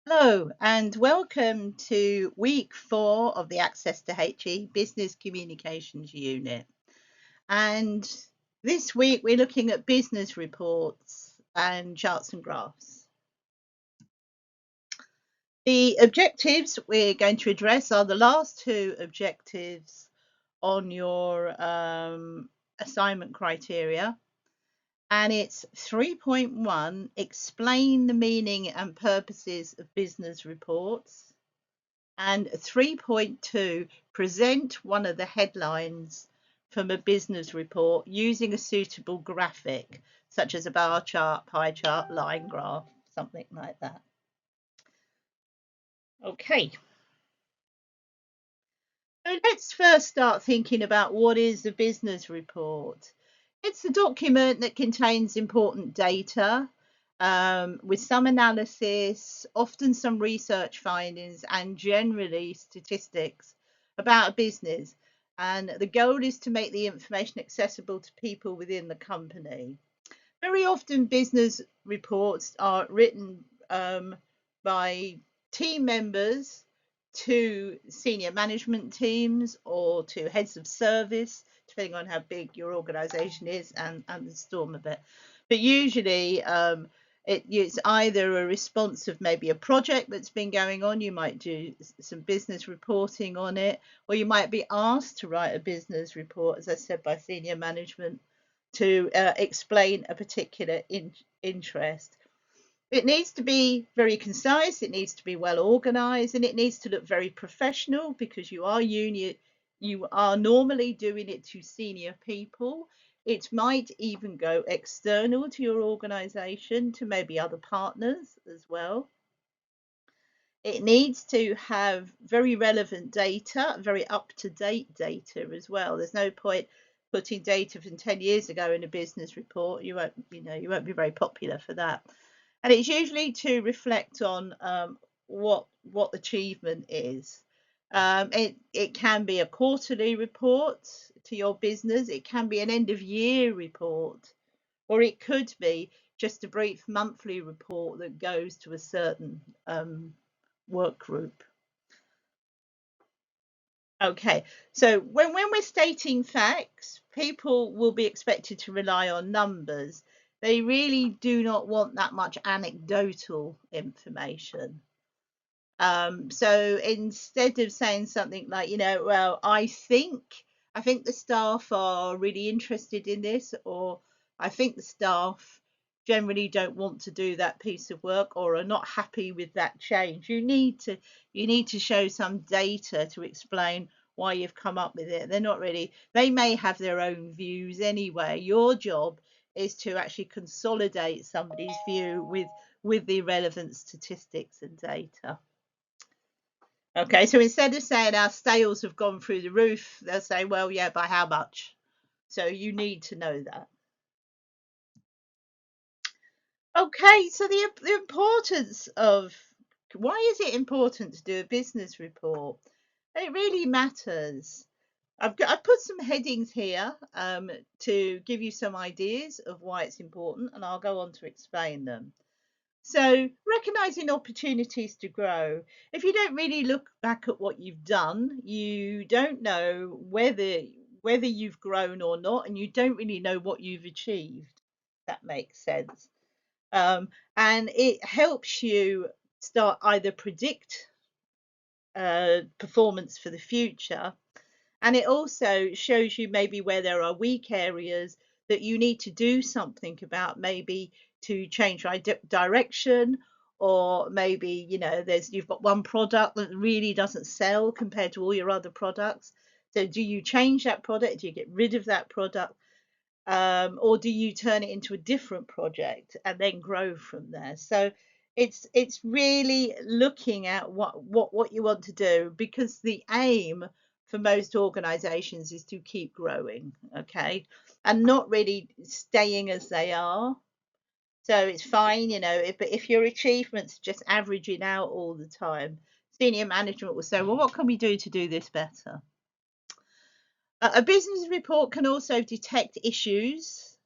Hello and welcome to week 4 of the Access to HE Business Communications Unit. And this week we're looking at business reports and charts and graphs. The objectives we're going to address are the last two objectives on your assignment criteria. And it's 3.1, explain the meaning and purposes of business reports. And 3.2, present one of the headlines from a business report using a suitable graphic, such as a bar chart, pie chart, line graph, something like that. Okay, so let's first start thinking about what is a business report. It's a document that contains important data with some analysis, often some research findings, and generally statistics about a business. And the goal is to make the information accessible to people within the company. Very often, business reports are written by team members to senior management teams or to heads of service, depending on how big your organization is and the storm of it. But usually, it's either a response of maybe a project that's been going on, you might do some business reporting on it, or you might be asked to write a business report, as I said, by senior management to explain a particular interest. It needs to be very concise, it needs to be well organized, and it needs to look very professional because you are normally doing it to senior people. It might even go external to your organization, to maybe other partners as well. It needs to have very relevant data, very up-to-date data as well. There's no point putting data from 10 years ago in a business report. You won't be very popular for that. And it's usually to reflect on what achievement is. It can be a quarterly report to your business. It can be an end of year report, or it could be just a brief monthly report that goes to a certain work group. Okay, so when we're stating facts, people will be expected to rely on numbers. They really do not want that much anecdotal information. So instead of saying something like, well, I think the staff are really interested in this, or I think the staff generally don't want to do that piece of work or are not happy with that change. You need to show some data to explain why you've come up with it. They may have their own views anyway. Your job is to actually consolidate somebody's view with the relevant statistics and data. Okay, so instead of saying our sales have gone through the roof, they'll say, well, yeah, by how much? So you need to know that. Okay, so the importance of why is it important to do a business report? It really matters. I've put some headings here to give you some ideas of why it's important, and I'll go on to explain them. So, recognizing opportunities to grow. If you don't really look back at what you've done, you don't know whether you've grown or not, and you don't really know what you've achieved. That makes sense. And it helps you start either predict performance for the future, and it also shows you maybe where there are weak areas that you need to do something about, maybe to change direction, or maybe you've got one product that really doesn't sell compared to all your other products. So do you change that product? Do you get rid of that product? Or do you turn it into a different project and then grow from there? So it's really looking at what you want to do, because the aim for most organizations is to keep growing, okay, and not really staying as they are. So it's fine, but if your achievements just averaging out all the time, senior management will say, well, what can we do to do this better? A business report can also detect issues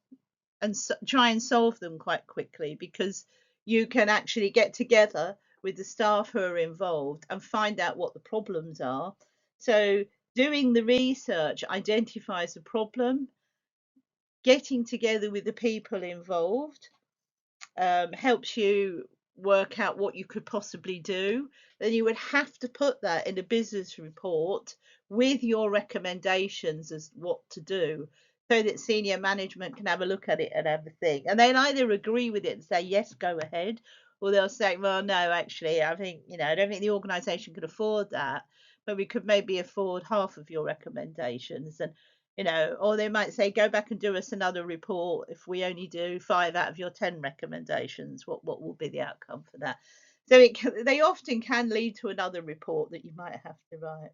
and try and solve them quite quickly, because you can actually get together with the staff who are involved and find out what the problems are. So doing the research identifies the problem, getting together with the people involved helps you work out what you could possibly do. Then you would have to put that in a business report with your recommendations as what to do, so that senior management can have a look at it and have a think. And they'll either agree with it and say, yes, go ahead, or they'll say, well, no, actually, I think, I don't think the organisation could afford that, but we could maybe afford half of your recommendations. And or they might say, go back and do us another report. If we only do 5 out of your 10 recommendations, what will be the outcome for that? So they often can lead to another report that you might have to write.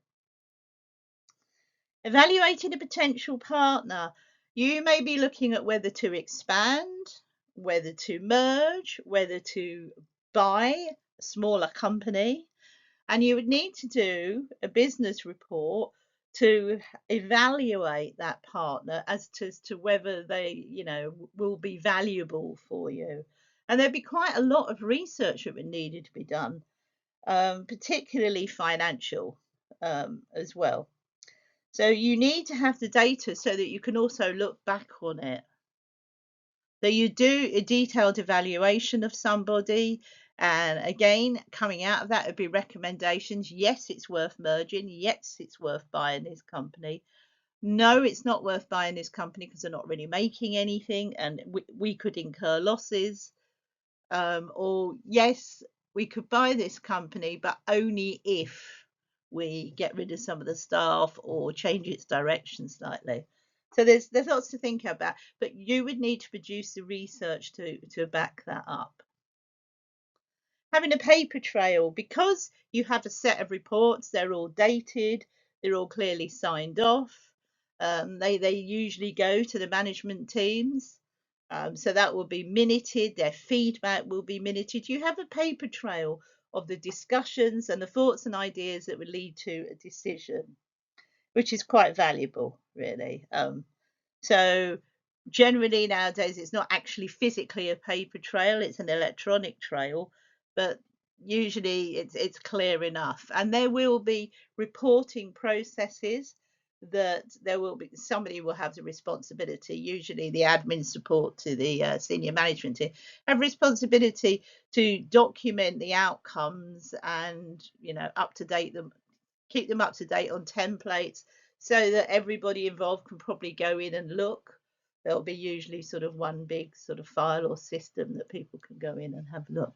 Evaluating a potential partner. You may be looking at whether to expand, whether to merge, whether to buy a smaller company. And you would need to do a business report to evaluate that partner as to whether they, will be valuable for you. And there'd be quite a lot of research that would needed to be done, particularly financial as well. So you need to have the data so that you can also look back on it. So you do a detailed evaluation of somebody, and again, coming out of that would be recommendations. Yes, it's worth merging. Yes, it's worth buying this company. No, it's not worth buying this company because they're not really making anything, and we could incur losses. Or yes, we could buy this company, but only if we get rid of some of the staff or change its direction slightly. So there's lots to think about, but you would need to produce the research to back that up. Having a paper trail, because you have a set of reports, they're all dated, they're all clearly signed off. They usually go to the management teams. So that will be minuted, their feedback will be minuted. You have a paper trail of the discussions and the thoughts and ideas that would lead to a decision, which is quite valuable, really. So generally nowadays it's not actually physically a paper trail, it's an electronic trail, but usually it's clear enough. And there will be reporting processes that there will be somebody will have the responsibility, usually the admin support to the senior management team, have responsibility to document the outcomes and up to date them, keep them up to date on templates so that everybody involved can probably go in and look. There'll be usually sort of one big sort of file or system that people can go in and have a look.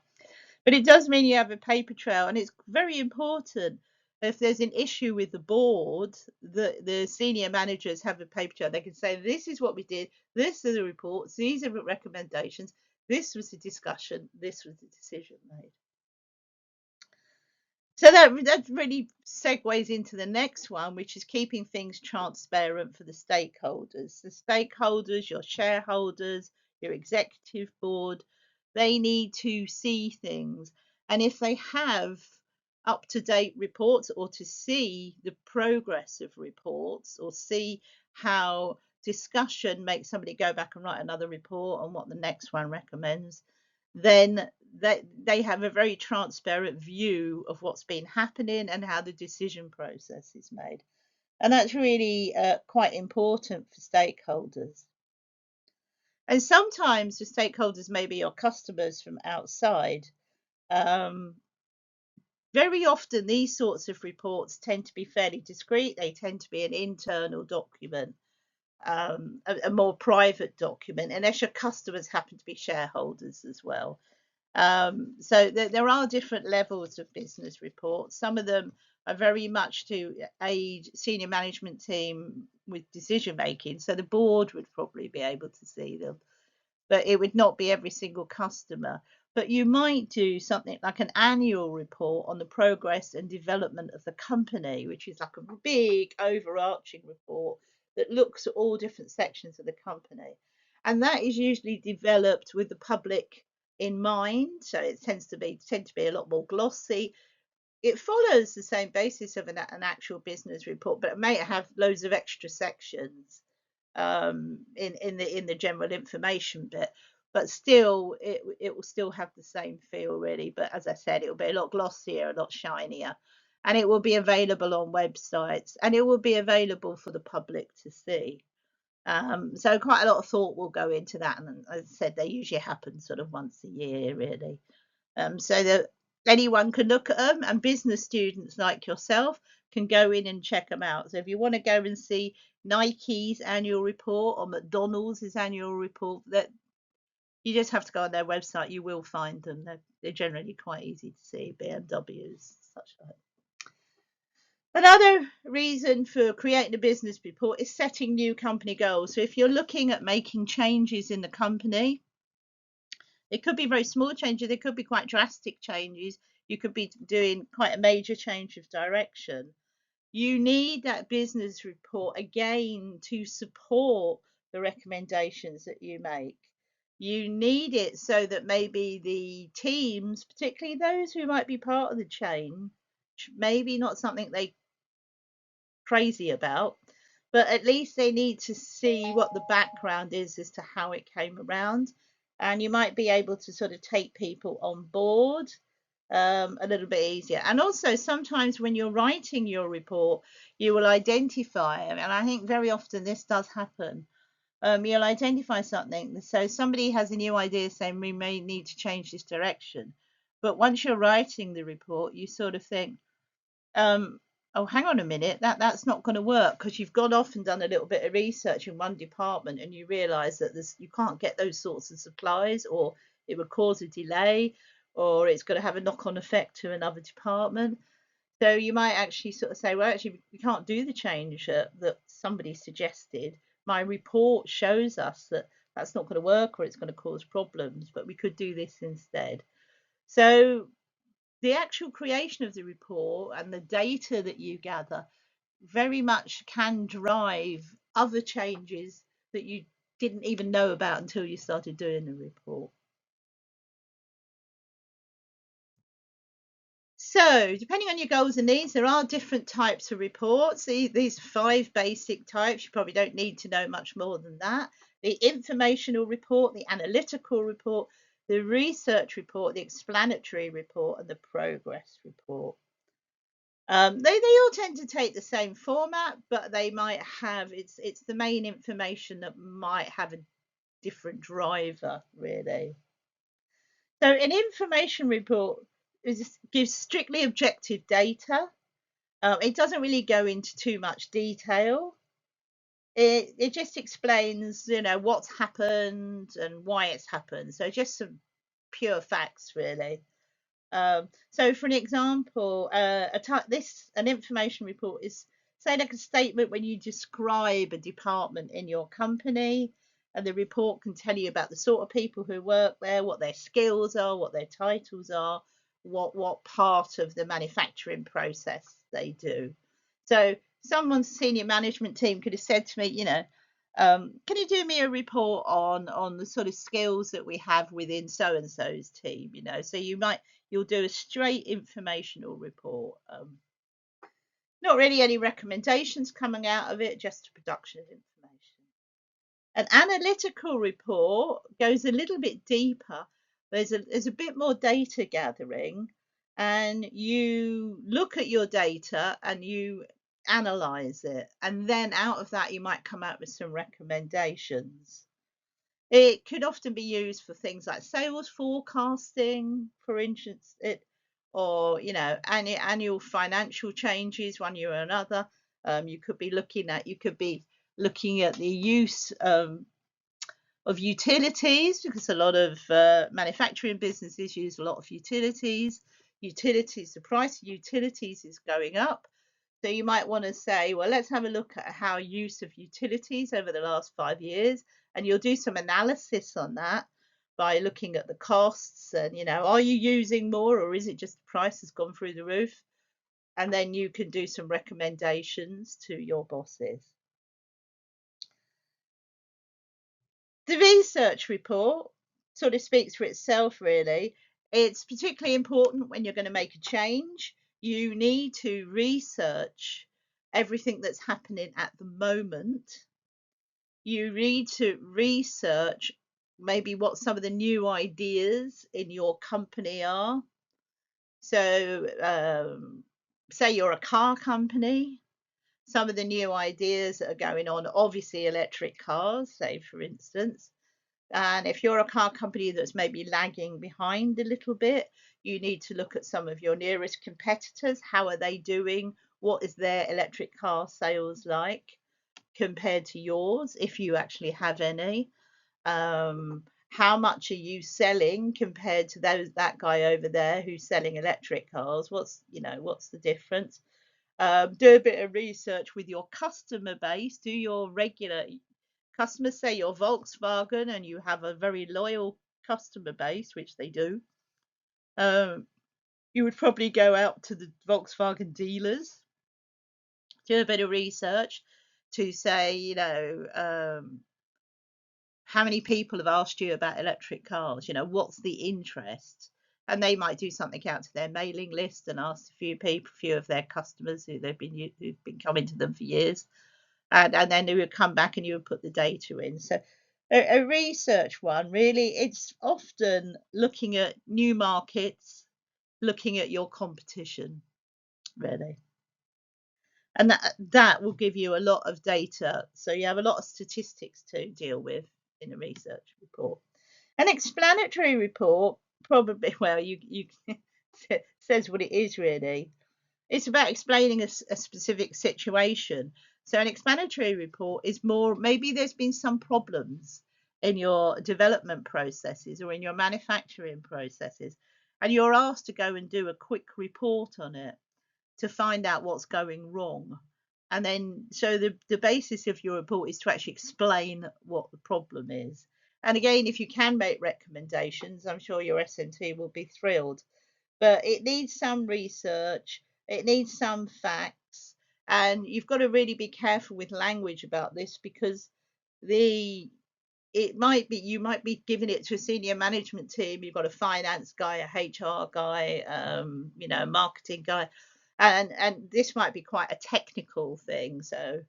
But it does mean you have a paper trail, and it's very important. If there's an issue with the board, the senior managers have a paper trail. They can say, this is what we did, this are the reports, these are the recommendations, this was the discussion, this was the decision made. So that really segues into the next one, which is keeping things transparent for the stakeholders. The stakeholders, your shareholders, your executive board, they need to see things. And if they have up-to-date reports, or to see the progress of reports, or see how discussion makes somebody go back and write another report on what the next one recommends, then they have a very transparent view of what's been happening and how the decision process is made. And that's really quite important for stakeholders. And sometimes the stakeholders may be your customers from outside. Very often these sorts of reports tend to be fairly discreet. They tend to be an internal document, a more private document, unless your customers happen to be shareholders as well. So there are different levels of business reports. Some of them are very much to aid senior management team with decision making. So the board would probably be able to see them, but it would not be every single customer. But you might do something like an annual report on the progress and development of the company, which is like a big overarching report that looks at all different sections of the company. And that is usually developed with the public in mind. So it tend to be a lot more glossy. It follows the same basis of an actual business report, but it may have loads of extra sections in the general information bit. but still it will still have the same feel really. But as I said, it will be a lot glossier, a lot shinier, and it will be available on websites, and it will be available for the public to see. So quite a lot of thought will go into that, and as I said, they usually happen sort of once a year really, so that anyone can look at them, and business students like yourself can go in and check them out. So if you want to go and see Nike's annual report or McDonald's annual report, that you just have to go on their website. You will find them. They're generally quite easy to see. BMWs, such like. Another reason for creating a business report is setting new company goals. So if you're looking at making changes in the company, it could be very small changes, they could be quite drastic changes. You could be doing quite a major change of direction. You need that business report again to support the recommendations that you make. You need it so that maybe the teams, particularly those who might be part of the change, maybe not something they crazy about, but at least they need to see what the background is as to how it came around. And you might be able to sort of take people on board a little bit easier. And also, sometimes when you're writing your report, you will identify, and I think very often this does happen. You'll identify something. So somebody has a new idea saying we may need to change this direction. But once you're writing the report, you sort of think, um, oh, hang on a minute, that's not going to work because you've gone off and done a little bit of research in one department and you realise that you can't get those sorts of supplies, or it would cause a delay, or it's going to have a knock-on effect to another department. So you might actually sort of say, well, actually, we can't do the change that somebody suggested. My report shows us that that's not going to work or it's going to cause problems, but we could do this instead. So the actual creation of the report and the data that you gather very much can drive other changes that you didn't even know about until you started doing the report. So, depending on your goals and needs, there are different types of reports. These 5 basic types, you probably don't need to know much more than that. The informational report, the analytical report, the research report, the explanatory report, and the progress report. They all tend to take the same format, but they might have it's the main information that might have a different driver, really. So an information report gives strictly objective data. It doesn't really go into too much detail. It just explains, what's happened and why it's happened. So just some pure facts, really. So, for an example, an information report is, say, like a statement when you describe a department in your company, and the report can tell you about the sort of people who work there, what their skills are, what their titles are, what part of the manufacturing process they do. So, someone's senior management team could have said to me, can you do me a report on the sort of skills that we have within so and so's team? So you'll do a straight informational report. Not really any recommendations coming out of it, just a production of information. An analytical report goes a little bit deeper. There's a bit more data gathering, and you look at your data and you analyze it, and then out of that you might come out with some recommendations. It could often be used for things like sales forecasting, for instance, or annual financial changes one year or another. You could be looking at the use of utilities, because a lot of manufacturing businesses use a lot of utilities. The price of utilities is going up. So you might want to say, well, let's have a look at how use of utilities over the last 5 years, and you'll do some analysis on that by looking at the costs and, are you using more, or is it just the price has gone through the roof? And then you can do some recommendations to your bosses. The research report sort of speaks for itself, really. It's particularly important when you're going to make a change. You need to research everything that's happening at the moment. You need to research maybe what some of the new ideas in your company are. So, say you're a car company, some of the new ideas that are going on, obviously electric cars, say for instance. And if you're a car company that's maybe lagging behind a little bit, you need to look at some of your nearest competitors. How are they doing? What is their electric car sales like compared to yours, if you actually have any? How much are you selling compared to that guy over there who's selling electric cars? What's the difference? Do a bit of research with your customer base. Do your regular customers, say you're Volkswagen and you have a very loyal customer base, which they do. Um, you would probably go out to the Volkswagen dealers, do a bit of research to say, how many people have asked you about electric cars? What's the interest? And they might do something out to their mailing list and ask a few of their customers who've been coming to them for years, and then they would come back and you would put the data in. So a research one, really, it's often looking at new markets, looking at your competition, really. And that will give you a lot of data. So you have a lot of statistics to deal with in a research report. An explanatory report, probably, well, you says what it is really. It's about explaining a specific situation. So an explanatory report is more, maybe there's been some problems in your development processes or in your manufacturing processes, and you're asked to go and do a quick report on it to find out what's going wrong. And then, so the basis of your report is to actually explain what the problem is. And again, if you can make recommendations, I'm sure your SMT will be thrilled. But it needs some research, it needs some facts, and you've got to really be careful with language about this because the it might be you might be giving it to a senior management team. You've got a finance guy, a HR guy, a marketing guy, and this might be quite a technical thing. So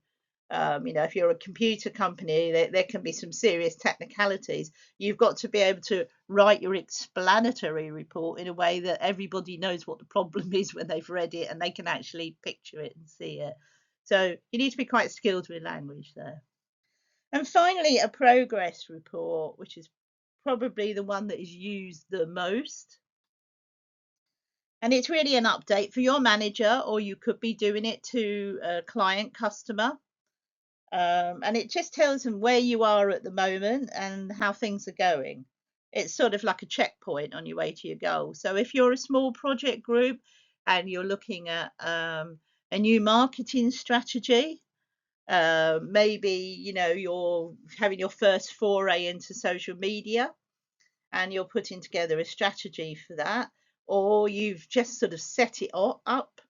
if you're a computer company, there can be some serious technicalities. You've got to be able to write your explanatory report in a way that everybody knows what the problem is when they've read it and they can actually picture it and see it. So you need to be quite skilled with language there. And finally, a progress report, which is probably the one that is used the most. And it's really an update for your manager, or you could be doing it to a client customer. And it just tells them where you are at the moment and how things are going. It's sort of like a checkpoint on your way to your goal. So if you're a small project group and you're looking at a new marketing strategy, maybe you're having your first foray into social media and you're putting together a strategy for that, or you've just sort of set it up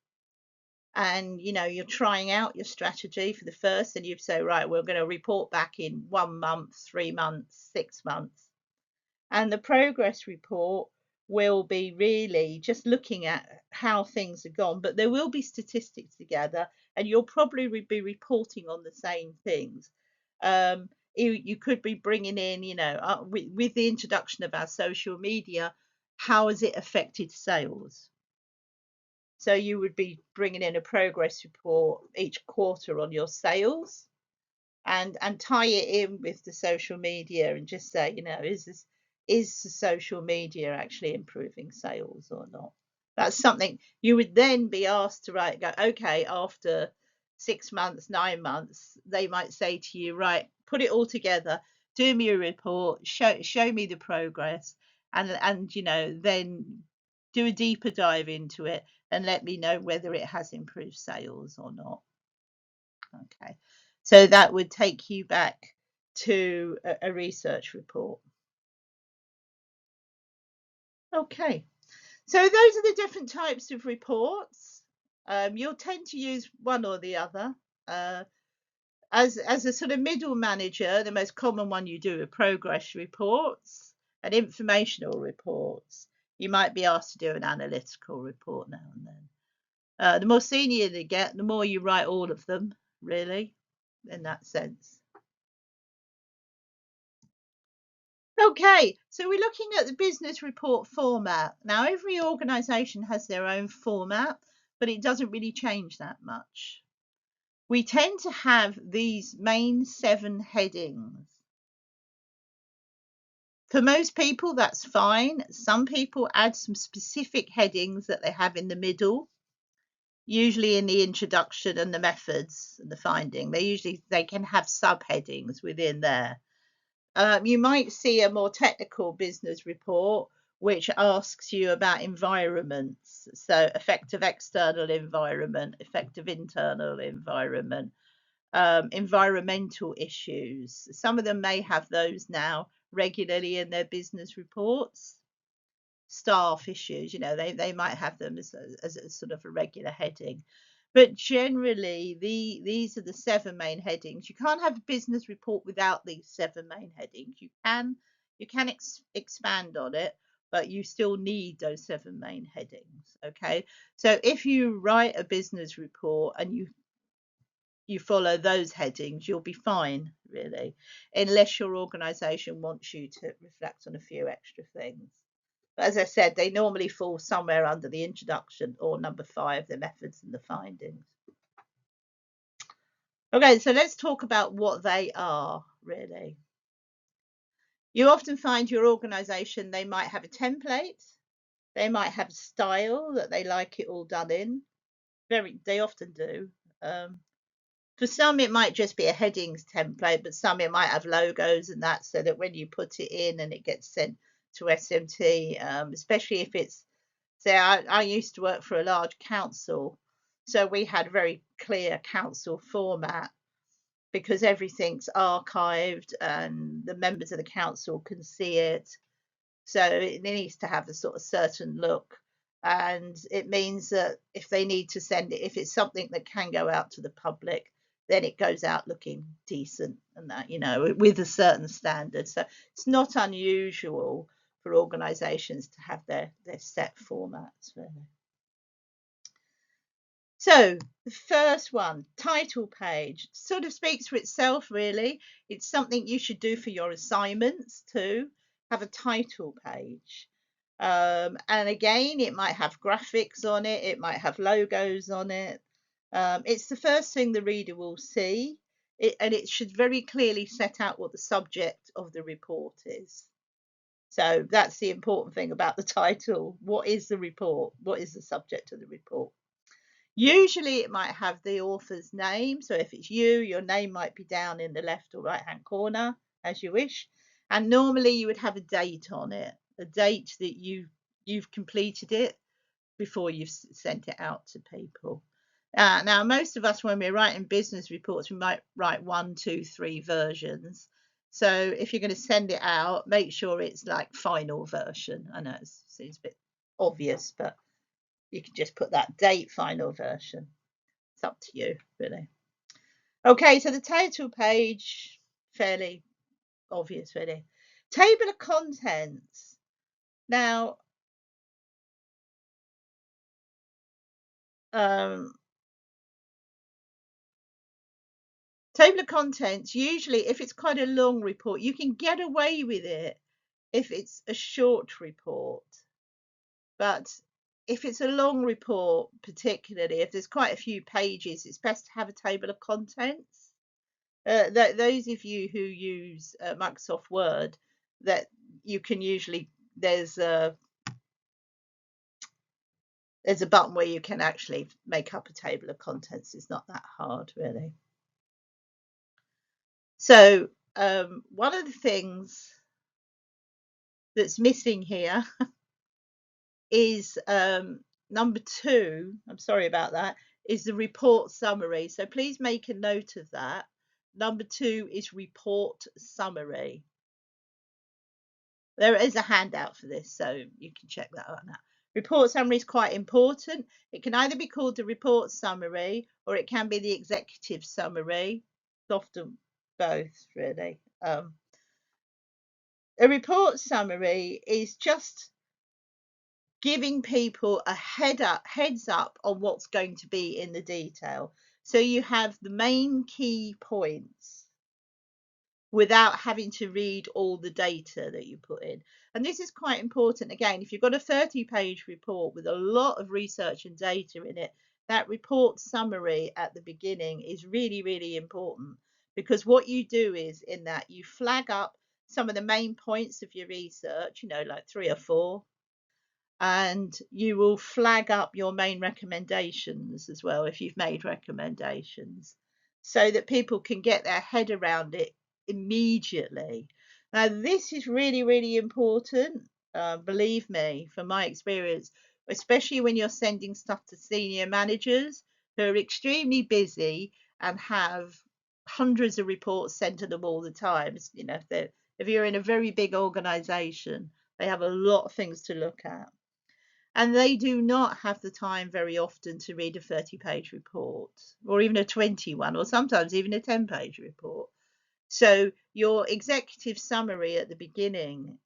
and you're trying out your strategy for the first, and you say, right, we're going to report back in 1 month, 3 months, 6 months. And the progress report will be really just looking at how things have gone, but there will be statistics together and you'll probably be reporting on the same things. You could be bringing in, with the introduction of our social media, how has it affected sales? So you would be bringing in a progress report each quarter on your sales and tie it in with the social media and just say, is the social media actually improving sales or not? That's something you would then be asked to write. Go, okay, after 6 months, 9 months, they might say to you, right, put it all together, do me a report, show me the progress, and then do a deeper dive into it and let me know whether it has improved sales or not. Okay, so that would take you back to a research report. Okay, so those are the different types of reports. You'll tend to use one or the other. Uh, as a sort of middle manager, the most common one you do are progress reports and informational reports. You might be asked to do an analytical report now and then. The more senior they get, the more you write all of them, really, in that sense. Okay, so we're looking at the business report format. Now, every organisation has their own format, but it doesn't really change that much. We tend to have these main 7 headings. For most people, that's fine. Some people add some specific headings that they have in the middle, usually in the introduction and the methods and the finding. They can have subheadings within there. You might see a more technical business report which asks you about environments. So effective external environment, effective internal environment, environmental issues. Some of them may have those now regularly in their business reports. Staff issues, they might have them as a sort of a regular heading. But generally, these are the 7 main headings. You can't have a business report without these 7 main headings. You can expand on it, but you still need those 7 main headings. Okay, so if you write a business report and you follow those headings, you'll be fine, really, unless your organisation wants you to reflect on a few extra things. But as I said, they normally fall somewhere under the introduction or number 5, the methods and the findings. Okay, so let's talk about what they are, really. You often find your organisation, they might have a template, they might have a style that they like it all done in. They often do. For some, it might just be a headings template, but some it might have logos and that, so that when you put it in and it gets sent to SMT, especially if it's, say, I used to work for a large council, so we had very clear council format because everything's archived and the members of the council can see it. So it needs to have a sort of certain look. And it means that if they need to send it, if it's something that can go out to the public, then it goes out looking decent and that, with a certain standard. So it's not unusual for organisations to have their set formats, really. So the first one, title page, sort of speaks for itself, really. It's something you should do for your assignments too. Have a title page. And again, it might have graphics on it, it might have logos on it. It's the first thing the reader will see, and it should very clearly set out what the subject of the report is. So that's the important thing about the title. What is the report? What is the subject of the report? Usually it might have the author's name. So if it's you, your name might be down in the left or right hand corner, as you wish. And normally you would have a date on it, a date that you've completed it before you've sent it out to people. Now, most of us, when we're writing business reports, we might write 1, 2, 3 versions. So if you're going to send it out, make sure it's like final version. I know it seems a bit obvious, but you can just put that date final version. It's up to you, really. Okay, so the title page, fairly obvious, really. Table of contents. Now, table of contents, usually if it's quite a long report, you can get away with it if it's a short report. But if it's a long report, particularly if there's quite a few pages, it's best to have a table of contents. Those of you who use Microsoft Word, that you can usually, there's a button where you can actually make up a table of contents. It's not that hard, really. So one of the things that's missing here is number 2. I'm sorry about that. Is the report summary. So please make a note of that. Number 2 is report summary. There is a handout for this, so you can check that out now. Report summary is quite important. It can either be called the report summary or it can be the executive summary. It's often both, really. A report summary is just giving people a heads up on what's going to be in the detail. So you have the main key points. without having to read all the data that you put in. And this is quite important. Again, if you've got a 30-page report with a lot of research and data in it, that report summary at the beginning is really, really important, because what you do is in that you flag up some of the main points of your research, like 3 or 4, and you will flag up your main recommendations as well if you've made recommendations, so that people can get their head around it immediately. Now, this is really, really important. Believe me, from my experience, especially when you're sending stuff to senior managers who are extremely busy and have hundreds of reports sent to them all the time. If you're in a very big organization, they have a lot of things to look at. And they do not have the time very often to read a 30-page report, or even a 21, or sometimes even a 10-page report. So your executive summary at the beginning,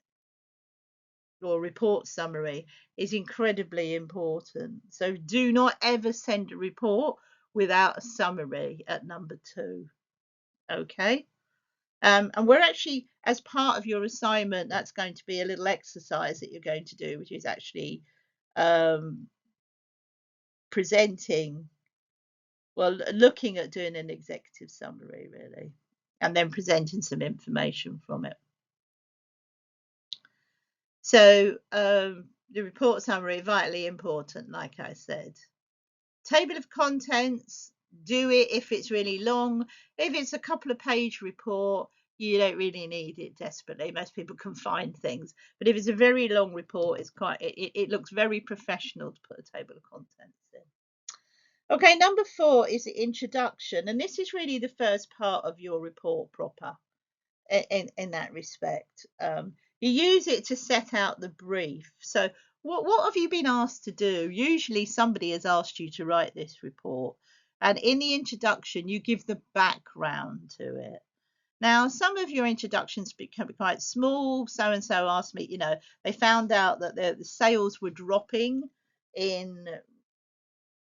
your report summary, is incredibly important. So do not ever send a report without a summary at number 2. Okay. And we're actually, as part of your assignment, that's going to be a little exercise that you're going to do, which is actually um, presenting, well, looking at doing an executive summary, really, and then presenting some information from it. So the report summary, vitally important, like I said. Table of contents, do it if it's really long. If it's a couple of page report, you don't really need it desperately. Most people can find things. But if it's a very long report, it looks very professional to put a table of contents in. Okay, number 4 is the introduction, and this is really the first part of your report proper in that respect. You use it to set out the brief. So what have you been asked to do? Usually somebody has asked you to write this report, and in the introduction you give the background to it. Now, some of your introductions can be quite small. So and so asked me, they found out that the sales were dropping in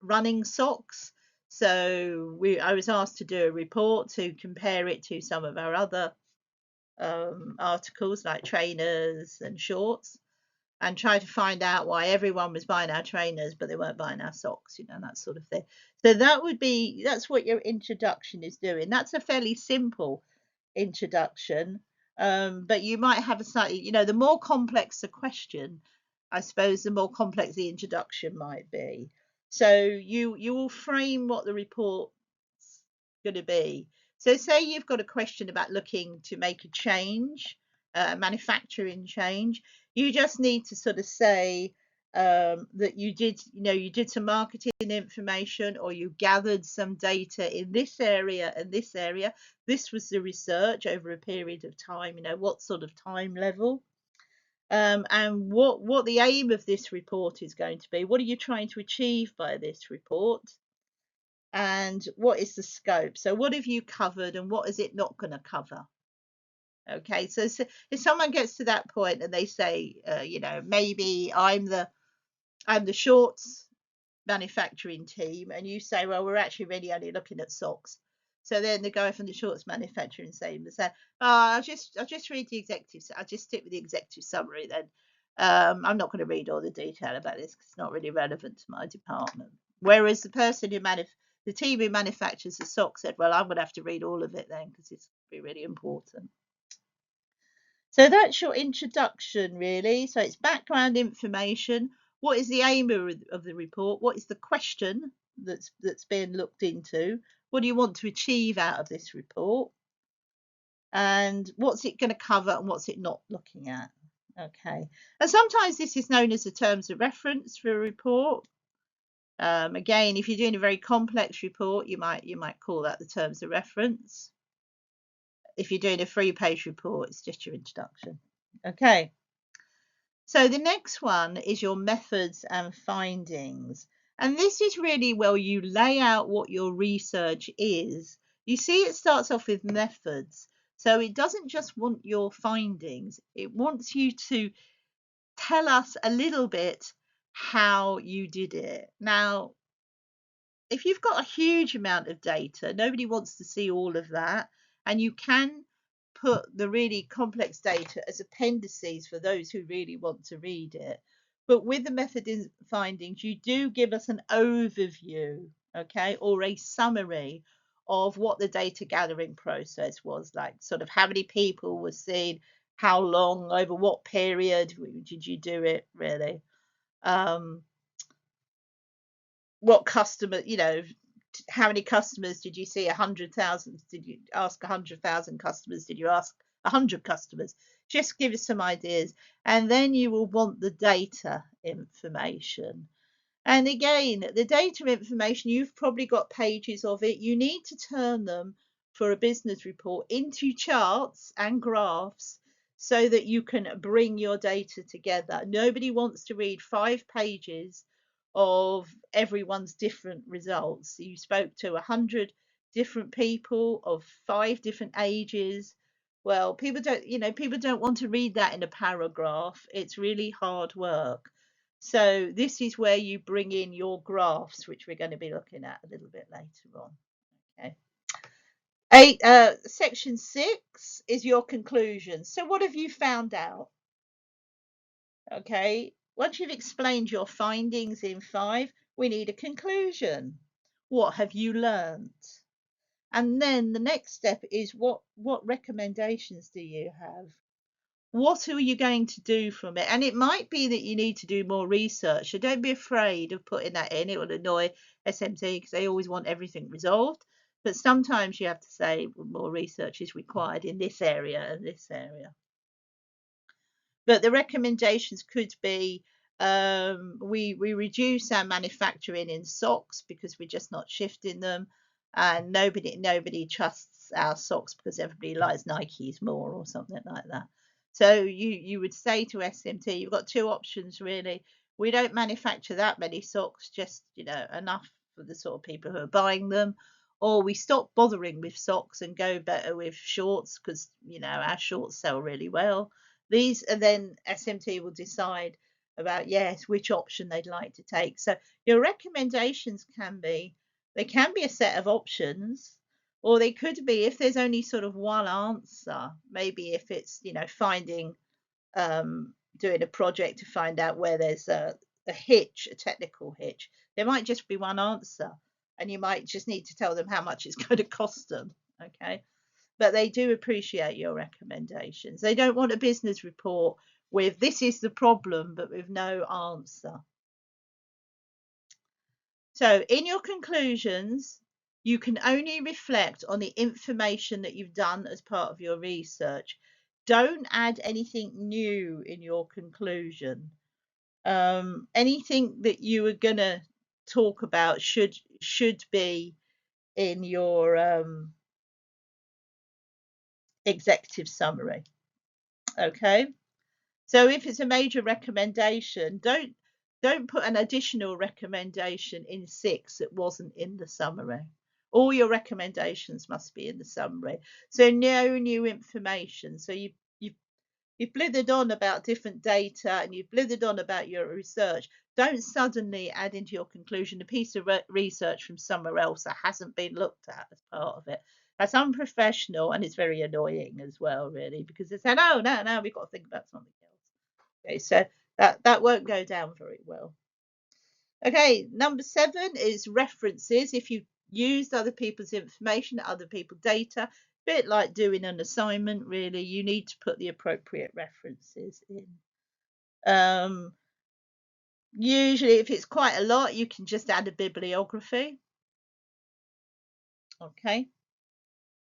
running socks. So I was asked to do a report to compare it to some of our other articles like trainers and shorts, and try to find out why everyone was buying our trainers but they weren't buying our socks, that sort of thing. So that's what your introduction is doing. That's a fairly simple introduction, but you might have a slightly, the more complex the question, I suppose, the more complex the introduction might be. So you will frame what the report's going to be. So say you've got a question about looking to make a change, manufacturing change. You just need to sort of say that you did some marketing information, or you gathered some data in this area and this area. This was the research over a period of time, what sort of time level, and what the aim of this report is going to be. What are you trying to achieve by this report? And what is the scope? So what have you covered and what is it not going to cover? Okay, so if someone gets to that point and they say, maybe I'm the shorts manufacturing team, and you say, well, we're actually really only looking at socks. So then the guy from the shorts manufacturing team say, I'll just read the executive. I'll just stick with the executive summary then. I'm not going to read all the detail about this because it's not really relevant to my department. Whereas the team who manufactures the socks said, well, I'm going to have to read all of it then because it's really important. So that's your introduction, really. So it's background information. What is the aim of the report? What is the question that's being looked into? What do you want to achieve out of this report? And what's it going to cover and what's it not looking at? Okay. And sometimes this is known as the terms of reference for a report. Again, if you're doing a very complex report, you might call that the terms of reference. If you're doing a 3-page report, it's just your introduction. Okay. So the next one is your methods and findings. And this is really where you lay out what your research is. You see, it starts off with methods. So it doesn't just want your findings. It wants you to tell us a little bit how you did it. Now, if you've got a huge amount of data, nobody wants to see all of that. And you can put the really complex data as appendices for those who really want to read it. But with the method findings, you do give us an overview, okay, or a summary of what the data gathering process was like, sort of how many people were seen, how long, over what period did you do it, really? Um, what customer, how many customers did you see? 100,000? Did you ask 100,000 customers? Did you ask 100 customers? Just give us some ideas, and then you will want the data information. And again, the data information, you've probably got pages of it. You need to turn them for a business report into charts and graphs so that you can bring your data together. Nobody wants to read 5 pages of everyone's different results. You spoke to 100 different people of 5 different ages. Well, people don't want to read that in a paragraph. It's really hard work. So this is where you bring in your graphs, which we're going to be looking at a little bit later on. Okay. Section 6 is your conclusion. So what have you found out? Okay. Once you've explained your findings in 5, we need a conclusion. What have you learned? And then the next step is what recommendations do you have? What are you going to do from it? And it might be that you need to do more research. So don't be afraid of putting that in. It will annoy SMT because they always want everything resolved. But sometimes you have to say more research is required in this area and this area. But the recommendations could be we reduce our manufacturing in socks because we're just not shifting them, and nobody trusts our socks because everybody likes Nikes more or something like that. So you would say to SMT, you've got 2 options really. We don't manufacture that many socks, just enough for the sort of people who are buying them, or we stop bothering with socks and go better with shorts because our shorts sell really well. These, and then SMT will decide about, yes, which option they'd like to take. So your recommendations can be a set of options, or they could be, if there's only sort of one answer, maybe if it's finding doing a project to find out where there's a hitch, a technical hitch, there might just be one answer, and you might just need to tell them how much it's going to cost them. Okay. But they do appreciate your recommendations. They don't want a business report with this is the problem, but with no answer. So in your conclusions, you can only reflect on the information that you've done as part of your research. Don't add anything new in your conclusion. Anything that you are going to talk about should be in your executive summary. Okay. So if it's a major recommendation, don't put an additional recommendation in 6 that wasn't in the summary. All your recommendations must be in the summary. So no new information. So you've blithered on about different data and you've blithered on about your research. Don't suddenly add into your conclusion a piece of research from somewhere else that hasn't been looked at as part of it. That's unprofessional and it's very annoying as well, really, because they said, oh, no, we've got to think about something else. Okay, so that won't go down very well. Okay, number 7 is references. If you've used other people's information, other people's data, a bit like doing an assignment, really, you need to put the appropriate references in. Usually, if it's quite a lot, you can just add a bibliography. Okay.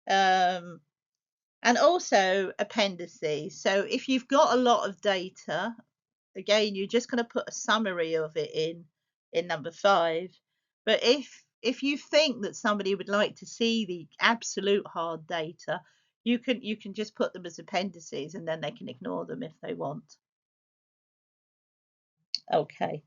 And also appendices. So if you've got a lot of data, again, you're just going to put a summary of it in number 5. But if you think that somebody would like to see the absolute hard data, you can just put them as appendices and then they can ignore them if they want. Okay.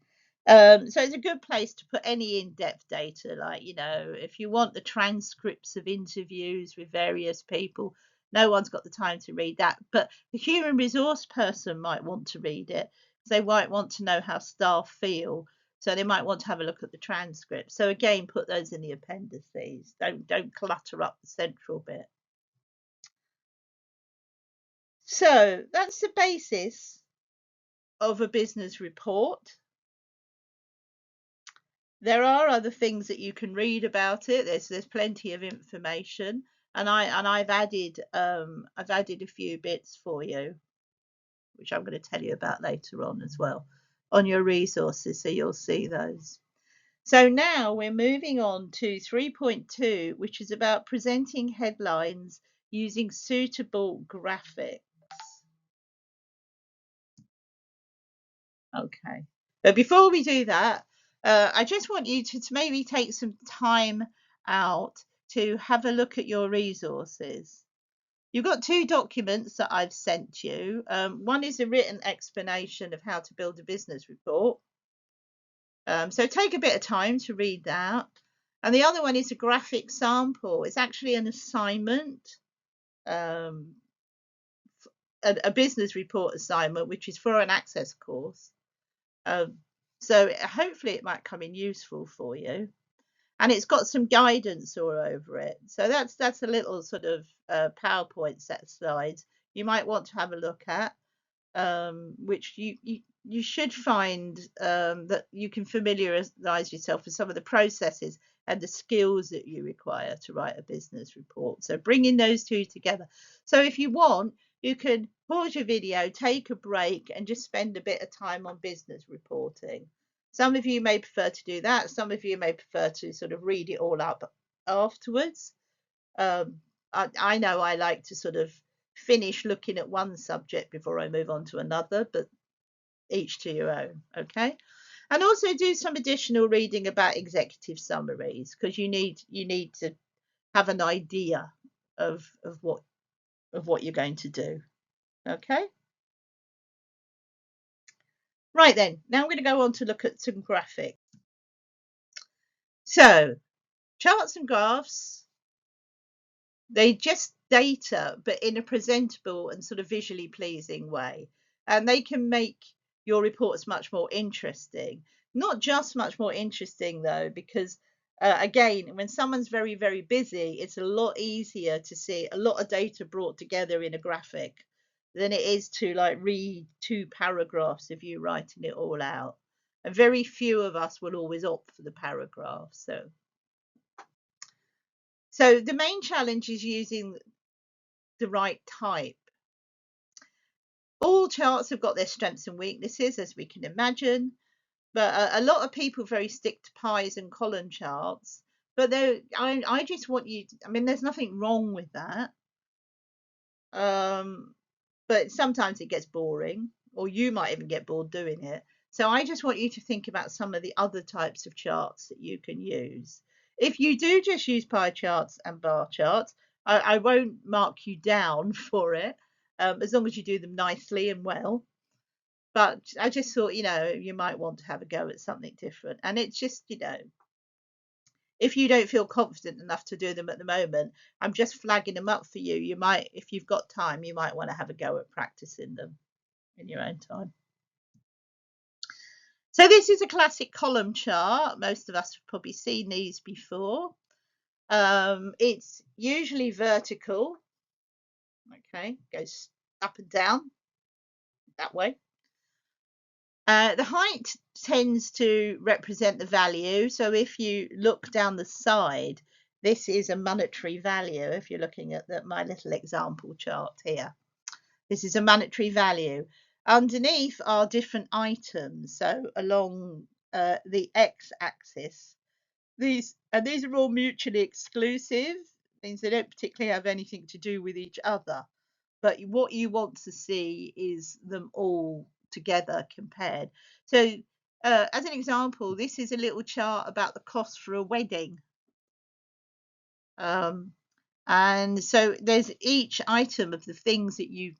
So it's a good place to put any in-depth data, like, if you want the transcripts of interviews with various people, no one's got the time to read that, but the human resource person might want to read it. They might want to know how staff feel, so they might want to have a look at the transcript. So again, put those in the appendices. Don't clutter up the central bit. So that's the basis of a business report. There are other things that you can read about it. There's plenty of information, and I've added a few bits for you, which I'm going to tell you about later on as well, on your resources, so you'll see those. So now we're moving on to 3.2, which is about presenting headlines using suitable graphics. Okay. But before we do that, I just want you to maybe take some time out to have a look at your resources. You've got two documents that I've sent you. One is a written explanation of how to build a business report. So take a bit of time to read that. And the other one is a graphic sample. It's actually an assignment, um, a business report assignment, which is for an access course. Um, so hopefully it might come in useful for you. And it's got some guidance all over it. So that's a little sort of PowerPoint set of slides you might want to have a look at, which you should find that you can familiarize yourself with some of the processes and the skills that you require to write a business report. So bringing those two together. So if you want, you can pause your video, take a break, and just spend a bit of time on business reporting. Some of you may prefer to do that. Some of you may prefer to sort of read it all up afterwards. I know I like to sort of finish looking at one subject before I move on to another, but each to your own, okay? And also do some additional reading about executive summaries, because you need to have an idea of what you're going to do, okay? Right then, now I'm going to go on to look at some graphics. So charts and graphs, they just data, but in a presentable and sort of visually pleasing way. And they can make your reports much more interesting. Not just much more interesting, though, because again, when someone's very, very busy, it's a lot easier to see a lot of data brought together in a graphic than it is to like read two paragraphs of you writing it all out. And very few of us will always opt for the paragraph. So the main challenge is using the right type. All charts have got their strengths and weaknesses, as we can imagine, but a lot of people very stick to pies and column charts. But I just want you to, I mean, there's nothing wrong with that. But sometimes it gets boring, or you might even get bored doing it. So I just want you to think about some of the other types of charts that you can use. If you do just use pie charts and bar charts, I won't mark you down for it, as long as you do them nicely and well. But I just thought, you might want to have a go at something different. And it's just, if you don't feel confident enough to do them at the moment, I'm just flagging them up for you. You might, if you've got time, you might want to have a go at practicing them in your own time. So this is a classic column chart. Most of us have probably seen these before. It's usually vertical. Okay, goes up and down that way. The height tends to represent the value. So if you look down the side, this is a monetary value. If you're looking at my little example chart here, this is a monetary value. Underneath are different items. So along the x-axis, these are all mutually exclusive, means they don't particularly have anything to do with each other. But what you want to see is them all together compared. So as an example, this is a little chart about the cost for a wedding. And so there's each item of the things that you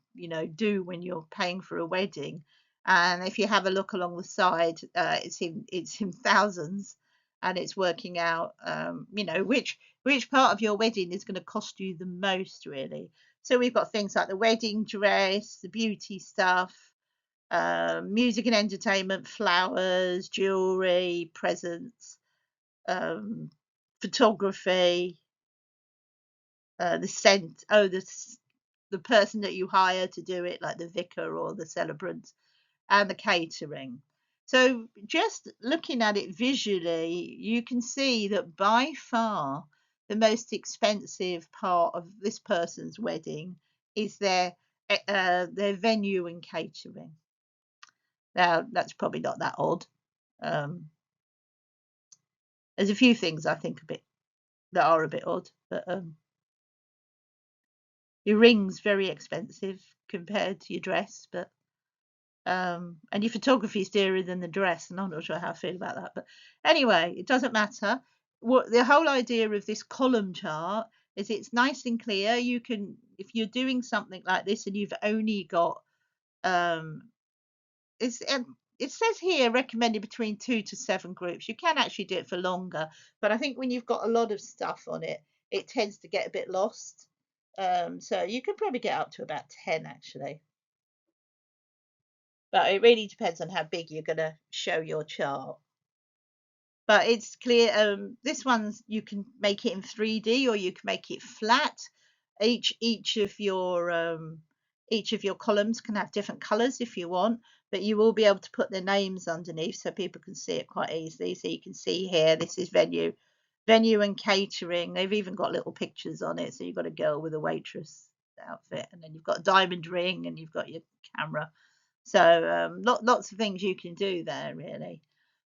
do when you're paying for a wedding. And if you have a look along the side, it's in thousands, and it's working out, which part of your wedding is going to cost you the most, really. So we've got things like the wedding dress, the beauty stuff, music and entertainment, flowers, jewelry, presents, photography, the scent. Oh, the person that you hire to do it, like the vicar or the celebrant, and the catering. So just looking at it visually, you can see that by far the most expensive part of this person's wedding is their venue and catering. Now that's probably not that odd. Um, there's a few things I think that are a bit odd, but your ring's very expensive compared to your dress, but and your photography is dearer than the dress, and I'm not sure how I feel about that. But anyway, it doesn't matter. What the whole idea of this column chart is, it's nice and clear. You can, if you're doing something like this and you've only got um it's it says here recommended between 2 to 7 groups. You can actually do it for longer, but I think when you've got a lot of stuff on it, it tends to get a bit lost. So you can probably get up to about 10 actually. But it really depends on how big you're going to show your chart. But it's clear, this one's, you can make it in 3D or you can make it flat. Each of your columns can have different colors if you want, but you will be able to put their names underneath so people can see it quite easily. So you can see here, this is venue and catering. They've even got little pictures on it. So you've got a girl with a waitress outfit, and then you've got a diamond ring, and you've got your camera. So lots of things you can do there, really.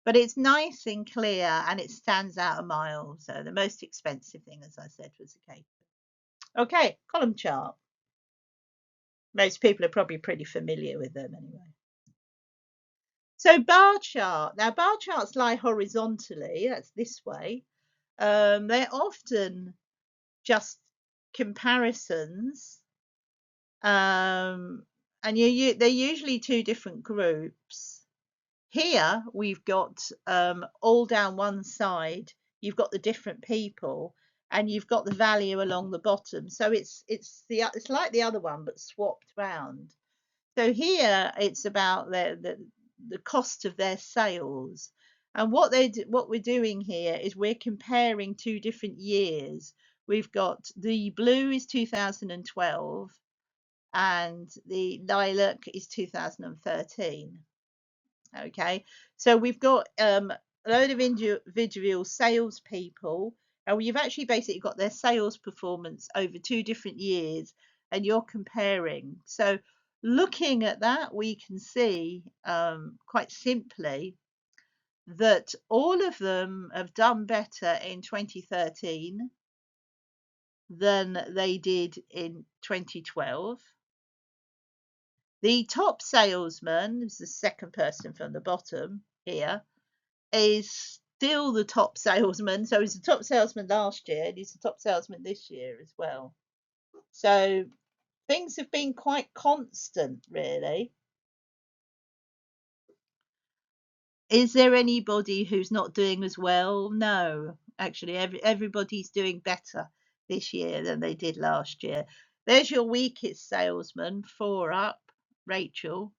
But it's nice and clear, and it stands out a mile. So the most expensive thing, as I said, was the cake. Okay, column chart. Most people are probably pretty familiar with them anyway. So bar chart. Now bar charts lie horizontally. That's this way. They're often just comparisons, and they're usually two different groups. Here we've got all down one side, you've got the different people, and you've got the value along the bottom. So it's like the other one but swapped round. So here it's about the cost of their sales. And what we're doing here is we're comparing 2 different years. We've got the blue is 2012 and the lilac is 2013. Okay, so we've got a load of individual salespeople, and you've actually basically got their sales performance over 2 different years, and you're comparing. So looking at that, we can see quite simply that all of them have done better in 2013 than they did in 2012. The top salesman is the second person from the bottom here, is still the top salesman. So he's the top salesman last year and he's the top salesman this year as well. So things have been quite constant, really. Is there anybody who's not doing as well? No, actually, everybody's doing better this year than they did last year. There's your weakest salesman, 4 up, Rachel,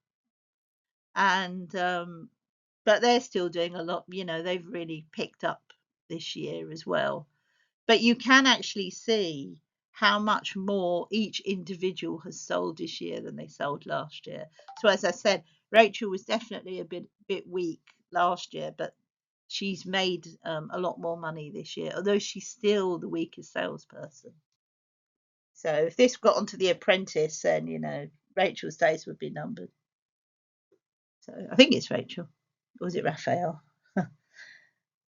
and but they're still doing a lot. They've really picked up this year as well. But you can actually see how much more each individual has sold this year than they sold last year. So as I said, Rachel was definitely a bit weak last year, but she's made a lot more money this year, although she's still the weakest salesperson. So if this got onto The Apprentice, then Rachel's days would be numbered. So I think it's Rachel, or was it Raphael?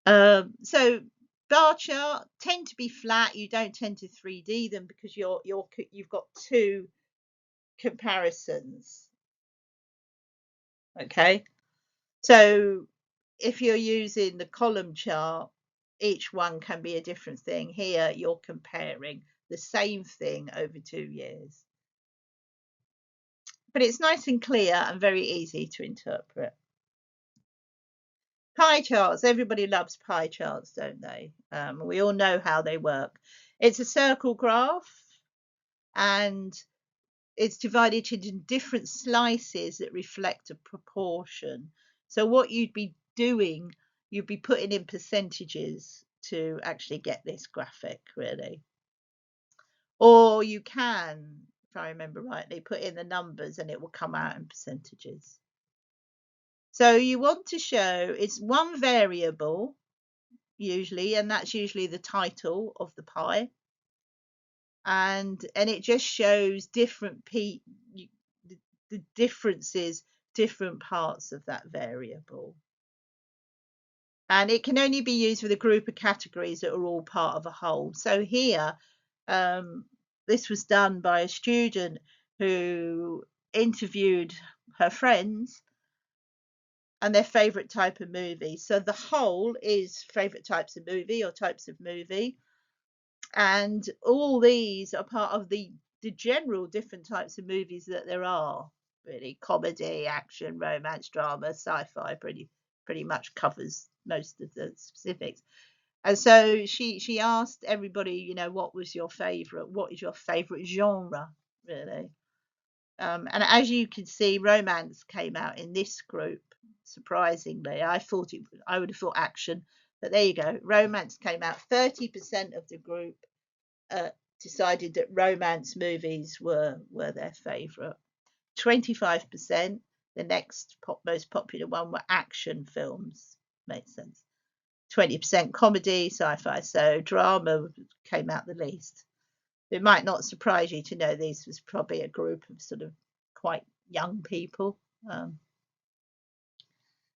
So bar chart tend to be flat. You don't tend to 3D them because you've got 2 comparisons. Okay, so if you're using the column chart, each one can be a different thing. Here you're comparing the same thing over 2 years, but it's nice and clear and very easy to interpret. Pie charts, everybody loves pie charts, don't they? We all know how they work. It's a circle graph, and it's divided into different slices that reflect a proportion. So what you'd be doing, you'd be putting in percentages to actually get this graphic, really. Or you can if I remember rightly, put in the numbers and it will come out in percentages. So you want to show it's one variable usually, and that's usually the title of the pie. And it just shows different the differences, different parts of that variable. And it can only be used with a group of categories that are all part of a whole. So here, this was done by a student who interviewed her friends and their favorite type of movie. So the whole is favorite types of movie or types of movie. And all these are part of the general different types of movies that there are, really. Comedy, action, romance, drama, sci-fi pretty much covers most of the specifics. And so she asked everybody, you know, what is your favorite genre, really? And as you can see, romance came out in this group. Surprisingly, I would have thought action, but there you go. Romance came out. 30% of the group decided that romance movies were their favourite. 25%, the next most popular one, were action films. Makes sense. 20% comedy, sci-fi. So drama came out the least. It might not surprise you to know this was probably a group of sort of quite young people.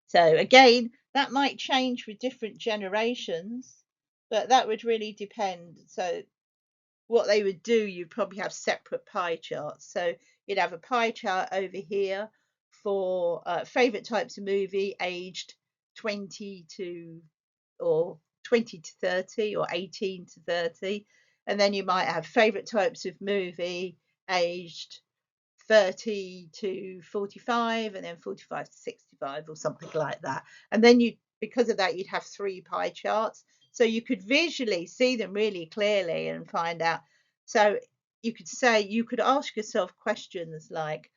So again, that might change with different generations, but that would really depend. So what they would do, you'd probably have separate pie charts. So you'd have a pie chart over here for favorite types of movie aged 20 to or 20 to 30 or 18 to 30. And then you might have favorite types of movie aged 30 to 45 and then 45 to 65 or something like that. And then because of that, you'd have 3 pie charts. So you could visually see them really clearly and find out. So you could ask yourself questions like,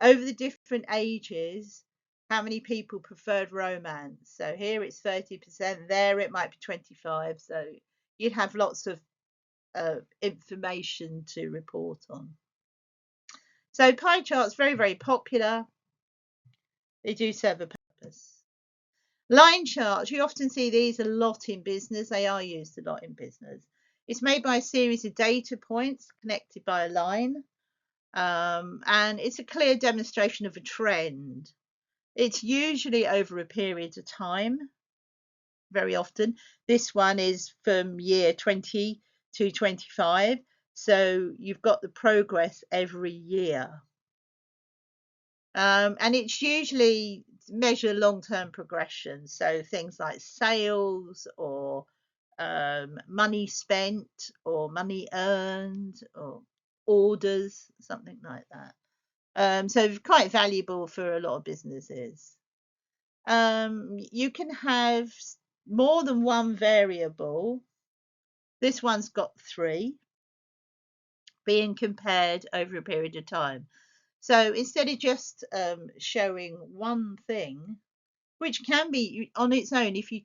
over the different ages, how many people preferred romance? So here it's 30%, there it might be 25. So you'd have lots of information to report on. So pie charts, very, very popular. They do serve a purpose. Line charts, you often see these a lot in business. They are used a lot in business. It's made by a series of data points connected by a line. And it's a clear demonstration of a trend. It's usually over a period of time, very often. This one is from year 20 to 25. So you've got the progress every year. And it's usually measure long-term progression. So things like sales or money spent or money earned or orders, something like that. So quite valuable for a lot of businesses. You can have more than one variable. This one's got 3 being compared over a period of time. So instead of just showing one thing, which can be on its own, if you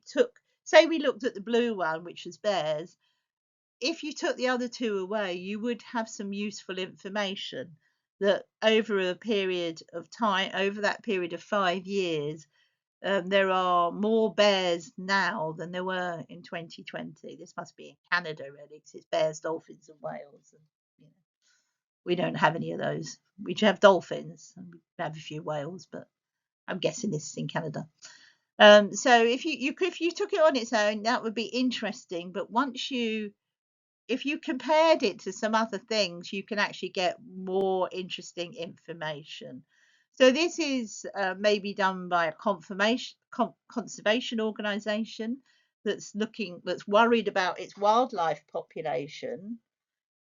say we looked at the blue one, which was bears, if you took the other 2 away, you would have some useful information that over a period of time, over that period of 5 years, there are more bears now than there were in 2020. This must be in Canada, really, because it's bears, dolphins, and whales. And, you know, we don't have any of those. We have dolphins and we have a few whales, but I'm guessing this is in Canada. So if you took it on its own, that would be interesting. But if you compared it to some other things, you can actually get more interesting information. So this is maybe done by a conservation organisation that's worried about its wildlife population,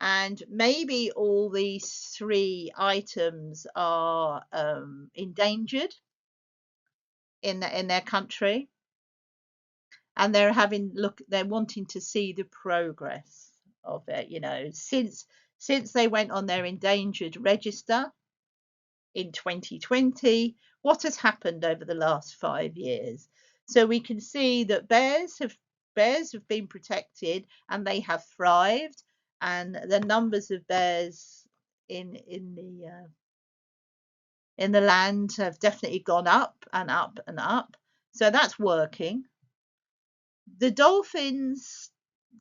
and maybe all these 3 items are endangered in their country, and they're wanting to see the progress of it, you know, since they went on their endangered register in 2020, what has happened over the last 5 years. So we can see that bears have been protected and they have thrived, and the numbers of bears in the land have definitely gone up and up and up. So that's working. The dolphins,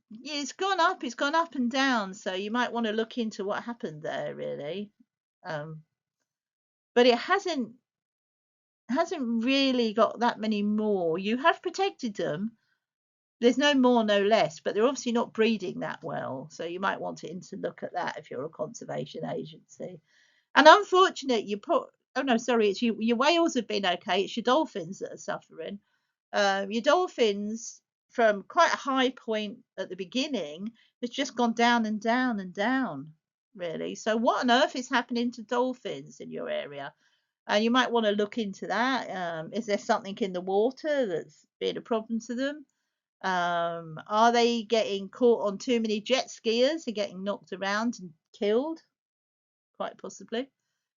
yeah, it's gone up and down. So you might want to look into what happened there, really. Um, but it hasn't really got that many more. You have protected them. There's no more, no less, but they're obviously not breeding that well. So you might want to look at that if you're a conservation agency. And unfortunate, you put. Oh no, sorry, it's you. Your whales have been okay. It's your dolphins that are suffering. Your dolphins, from quite a high point at the beginning, has just gone down and down and down, really. So what on earth is happening to dolphins in your area? You might want to look into that. Is there something in the water that's been a problem to them? Are they getting caught on too many jet skiers and getting knocked around and killed? Quite possibly.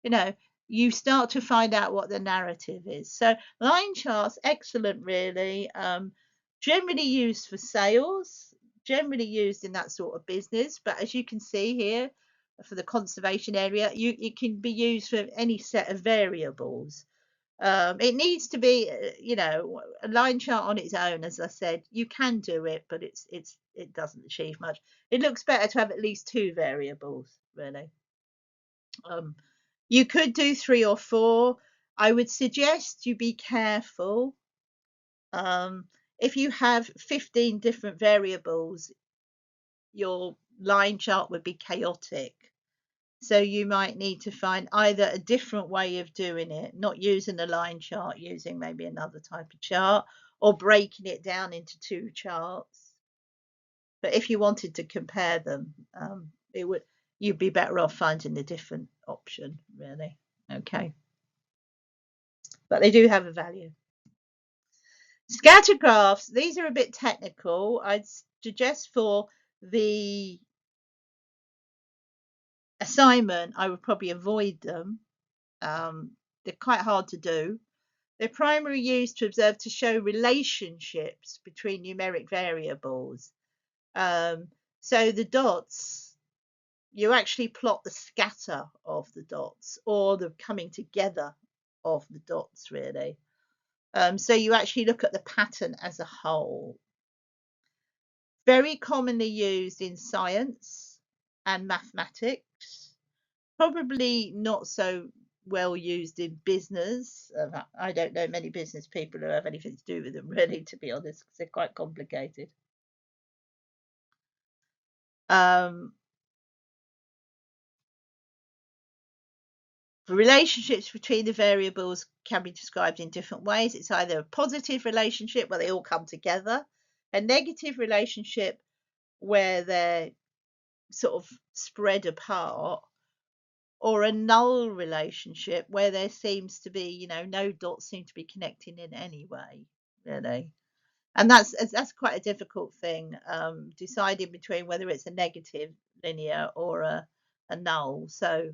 You know, you start to find out what the narrative is. So line charts, excellent, really. Generally used for sales, generally used in that sort of business. But as you can see here, for the conservation area, it can be used for any set of variables. It needs to be, a line chart on its own. As I said, you can do it, but it doesn't achieve much. It looks better to have at least two variables, really. Um, you could do three or four. I would suggest you be careful. Um, if you have 15 different variables, your line chart would be chaotic. So you might need to find either a different way of doing it, not using a line chart, using maybe another type of chart, or breaking it down into two charts. But if you wanted to compare them, you'd be better off finding a different option, really. Okay. But they do have a value. Scatter graphs, these are a bit technical. I'd suggest for the assignment, I would probably avoid them. They're quite hard to do. They're primarily used to observe to show relationships between numeric variables. So the dots, you actually plot the scatter of the dots or the coming together of the dots, really. So you actually look at the pattern as a whole. Very commonly used in science and mathematics. Probably not so well used in business. I don't know many business people who have anything to do with them, really, to be honest, because they're quite complicated. Um, the relationships between the variables can be described in different ways. It's either a positive relationship where they all come together, a negative relationship where they're sort of spread apart, or a null relationship where there seems to be, no dots seem to be connecting in any way, really. And that's quite a difficult thing, deciding between whether it's a negative linear or a null. So,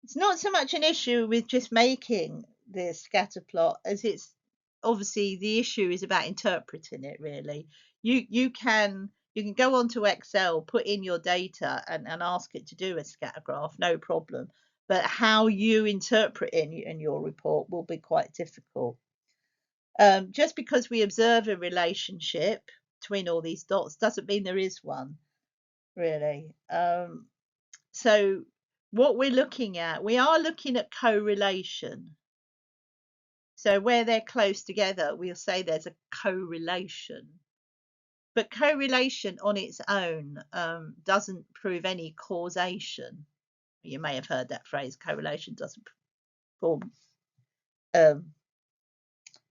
it's not so much an issue with just making the scatter plot as it's obviously the issue is about interpreting it, really. You can go onto Excel, put in your data and ask it to do a scatter graph, no problem. But how you interpret it in your report will be quite difficult. Just because we observe a relationship between all these dots doesn't mean there is one, really. So what we are looking at correlation. So where they're close together, we'll say there's a correlation. But correlation on its own doesn't prove any causation. You may have heard that phrase, correlation doesn't form,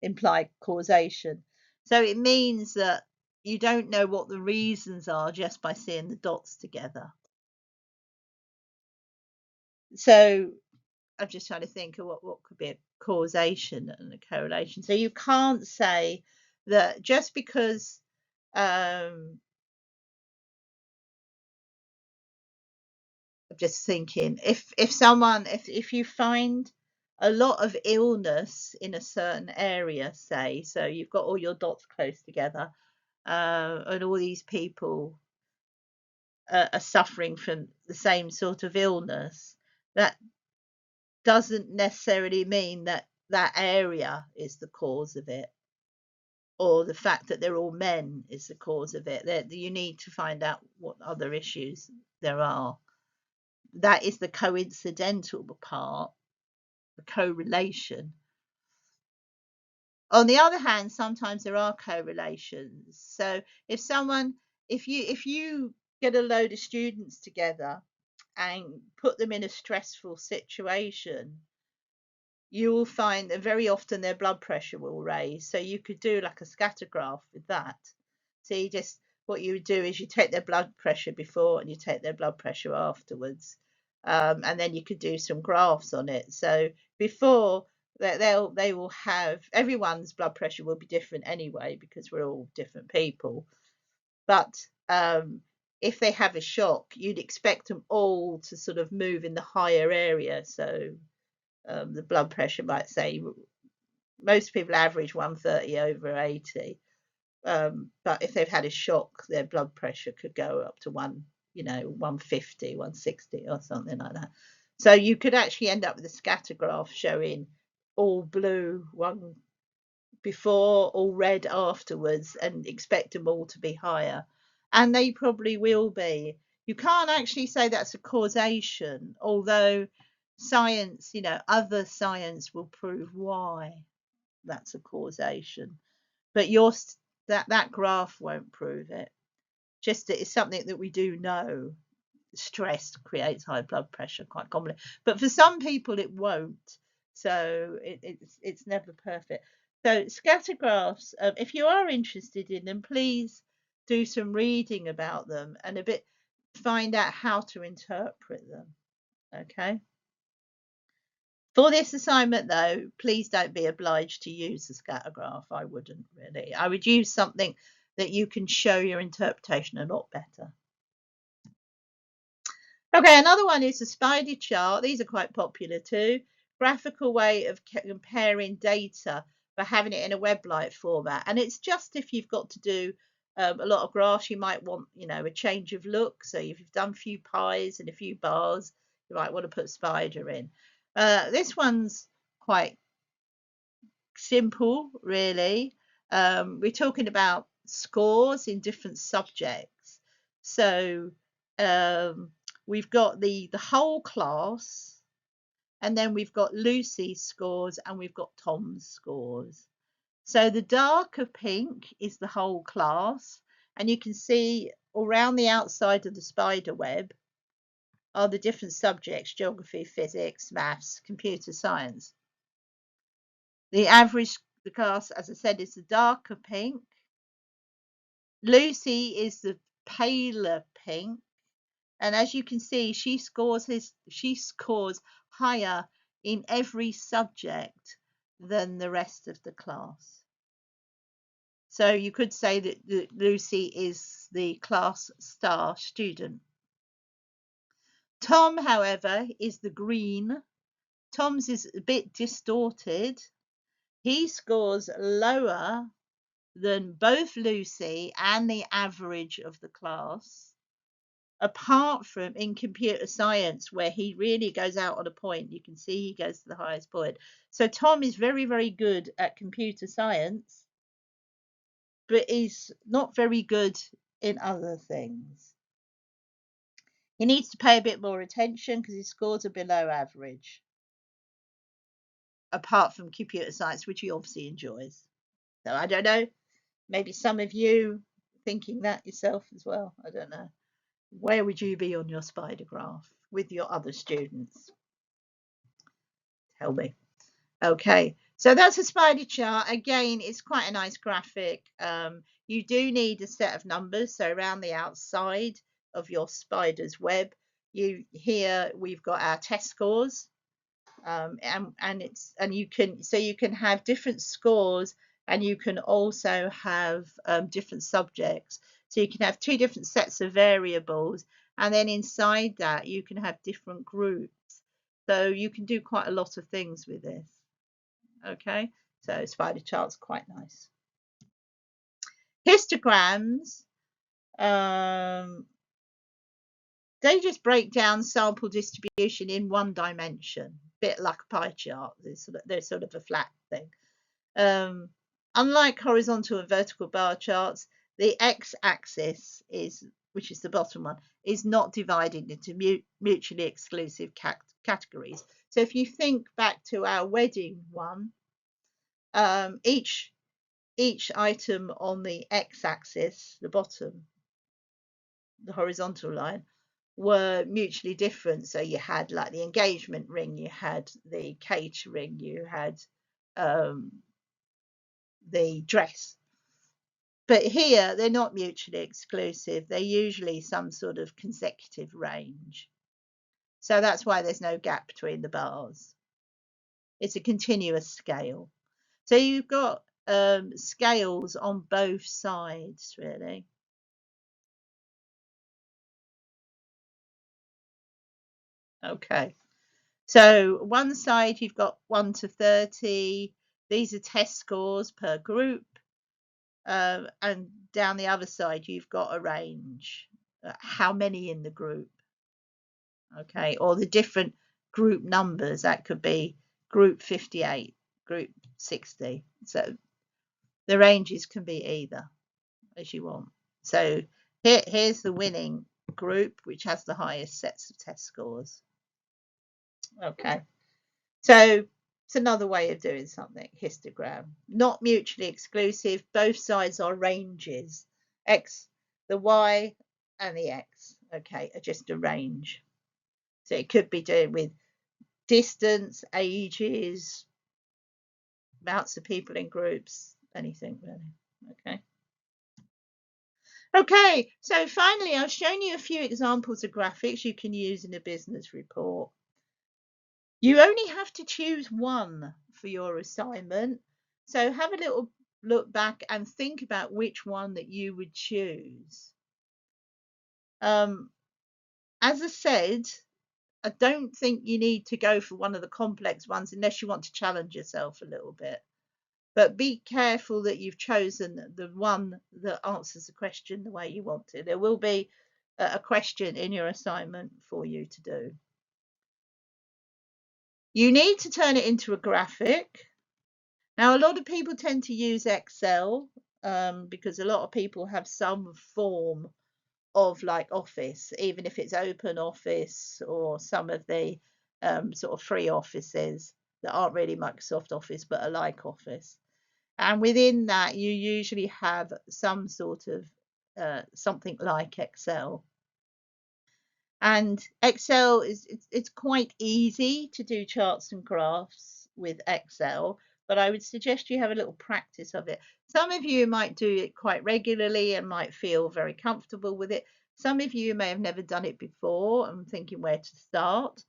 imply causation. So it means that you don't know what the reasons are just by seeing the dots together. So I'm just trying to think of what could be a causation and a correlation. So you can't say that just because I'm just thinking if you find a lot of illness in a certain area, say, so you've got all your dots close together, and all these people are suffering from the same sort of illness, that doesn't necessarily mean that that area is the cause of it, or the fact that they're all men is the cause of it. That you need to find out what other issues there are. That is the coincidental part, the correlation. On the other hand, sometimes there are correlations. So if you get a load of students together and put them in a stressful situation, you will find that very often their blood pressure will raise. So you could do like a scatter graph with that. So what you would do is you take their blood pressure before and you take their blood pressure afterwards. And then you could do some graphs on it. So before they will have, everyone's blood pressure will be different anyway because we're all different people. But if they have a shock, you'd expect them all to sort of move in the higher area. So the blood pressure might say most people average 130 over 80. But if they've had a shock, their blood pressure could go up to 150, 160 or something like that. So you could actually end up with a scatter graph showing all blue one before, all red afterwards, and expect them all to be higher. And they probably will be. You can't actually say that's a causation, although science, other science will prove why that's a causation. But that graph won't prove it. Just that it's something that we do know. Stress creates high blood pressure quite commonly, but for some people it won't. So it's never perfect. So scatter graphs, if you are interested in them, please do some reading about them and find out how to interpret them. Okay. For this assignment, though, please don't be obliged to use the scatter graph. I wouldn't really. I would use something that you can show your interpretation a lot better. Okay, another one is the spider chart. These are quite popular too. Graphical way of comparing data by having it in a web-like format. And it's just if you've got to do a lot of graphs, you might want, a change of look. So if you've done a few pies and a few bars, you might want to put spider in. This one's quite simple, really. We're talking about scores in different subjects. So we've got the whole class, and then we've got Lucy's scores, and we've got Tom's scores. So the darker pink is the whole class, and you can see around the outside of the spider web are the different subjects: geography, physics, maths, computer science. The average, the class, as I said, is the darker pink. Lucy is the paler pink. And as you can see, she scores higher in every subject than the rest of the class. So you could say that Lucy is the class star student. Tom, however, is the green. Tom's is a bit distorted. He scores lower than both Lucy and the average of the class, apart from in computer science, where he really goes out on a point. You can see he goes to the highest point. So Tom is very, very good at computer science, but he's not very good in other things. He needs to pay a bit more attention because his scores are below average, apart from computer science, which he obviously enjoys. So I don't know, maybe some of you thinking that yourself as well. I don't know. Where would you be on your spider graph with your other students? Tell me. Okay, so that's a spider chart. Again, it's quite a nice graphic. You do need a set of numbers. So around the outside of your spider's web, here we've got our test scores. You can have different scores, and you can also have different subjects. So you can have two different sets of variables, and then inside that you can have different groups. So you can do quite a lot of things with this. Okay, so spider chart's quite nice. Histograms. They just break down sample distribution in one dimension, a bit like a pie chart. They're sort of a flat thing. Unlike horizontal and vertical bar charts, the x-axis is, which is the bottom one, is not divided into mutually exclusive categories. So if you think back to our wedding one, each item on the x-axis, the bottom, the horizontal line, were mutually different. So you had like the engagement ring, you had the catering, you had the dress. But here they're not mutually exclusive. They're usually some sort of consecutive range. So that's why there's no gap between the bars. It's a continuous scale. So you've got scales on both sides, really. Okay. So one side you've got 1 to 30. These are test scores per group. And down the other side you've got a range. How many in the group? Okay, or the different group numbers. That could be group 58, group 60. So the ranges can be either as you want. So here's the winning group, which has the highest sets of test scores. Okay, so it's another way of doing something, histogram. Not mutually exclusive. Both sides are ranges. X, the Y and the X, okay, are just a range. So it could be doing with distance, ages, amounts of people in groups, anything really. Okay. Okay, so finally, I've shown you a few examples of graphics you can use in a business report. You only have to choose one for your assignment. So have a little look back and think about which one that you would choose. As I said, I don't think you need to go for one of the complex ones unless you want to challenge yourself a little bit. But be careful that you've chosen the one that answers the question the way you want to. There will be a question in your assignment for you to do. You need to turn it into a graphic. Now, a lot of people tend to use Excel because a lot of people have some form of like Office, even if it's Open Office or some of the sort of free offices that aren't really Microsoft Office but are like Office. And within that, you usually have some sort of something like Excel. And Excel it's quite easy to do charts and graphs with Excel, but I would suggest you have a little practice of it. Some of you might do it quite regularly and might feel very comfortable with it. Some of you may have never done it before and thinking where to start.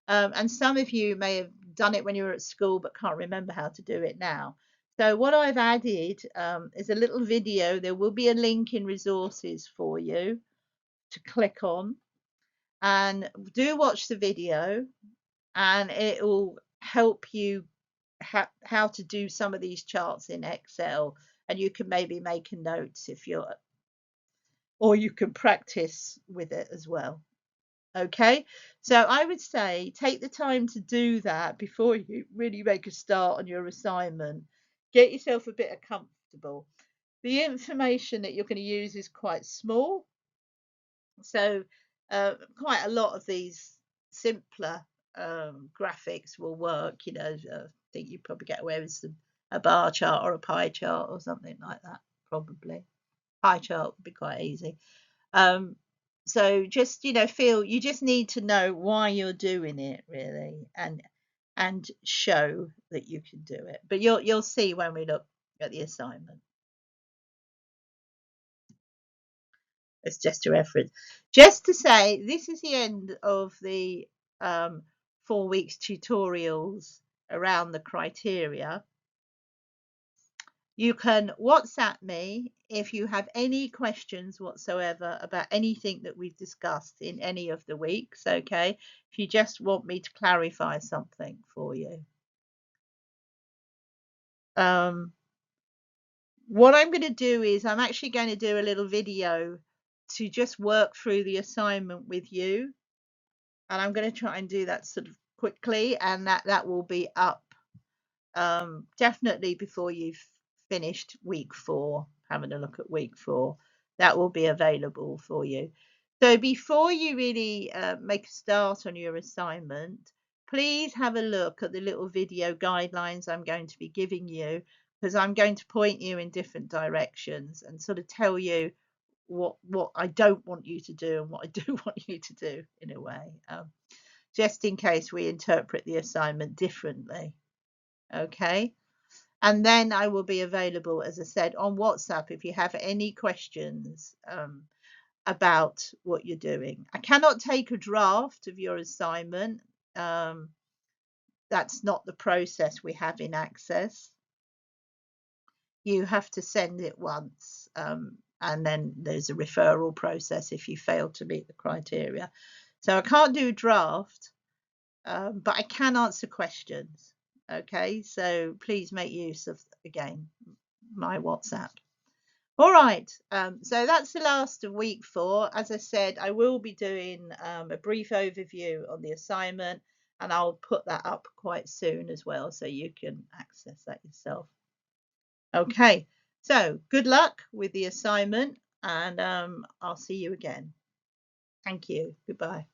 And some of you may have done it when you were at school but can't remember how to do it now. So what I've added is a little video. There will be a link in resources for you to click on, and do watch the video, and it will help you how to do some of these charts in Excel, and you can maybe make a note if you're, or you can practice with it as well. Okay, so I would say take the time to do that before you really make a start on your assignment. Get yourself a bit comfortable. The information that you're going to use is quite small, so quite a lot of these simpler graphics will work. I think you probably get away with a bar chart or a pie chart or something like that. Probably pie chart would be quite easy. Um, so just feel you just need to know why you're doing it really, and show that you can do it. But you'll see when we look at the assignment. It's just a reference. Just to say, this is the end of the 4 weeks tutorials around the criteria. You can WhatsApp me if you have any questions whatsoever about anything that we've discussed in any of the weeks, okay? If you just want me to clarify something for you. What I'm going to do is I'm actually going to do a little video to just work through the assignment with you. And I'm going to try and do that sort of quickly, and that will be up definitely before you've finished week 4, having a look at week 4. That will be available for you. So before you really make a start on your assignment, please have a look at the little video guidelines I'm going to be giving you, because I'm going to point you in different directions and sort of tell you what I don't want you to do and what I do want you to do, in a way, just in case we interpret the assignment differently. Okay. And then I will be available, as I said, on WhatsApp if you have any questions about what you're doing. I cannot take a draft of your assignment. That's not the process we have in Access. You have to send it once, and then there's a referral process if you fail to meet the criteria. So I can't do a draft, but I can answer questions. Okay, so please make use of, again, my WhatsApp. All right, so that's the last of week 4. As I said, I will be doing a brief overview on the assignment, and I'll put that up quite soon as well, so you can access that yourself. Okay, so good luck with the assignment, and I'll see you again. Thank you. Goodbye.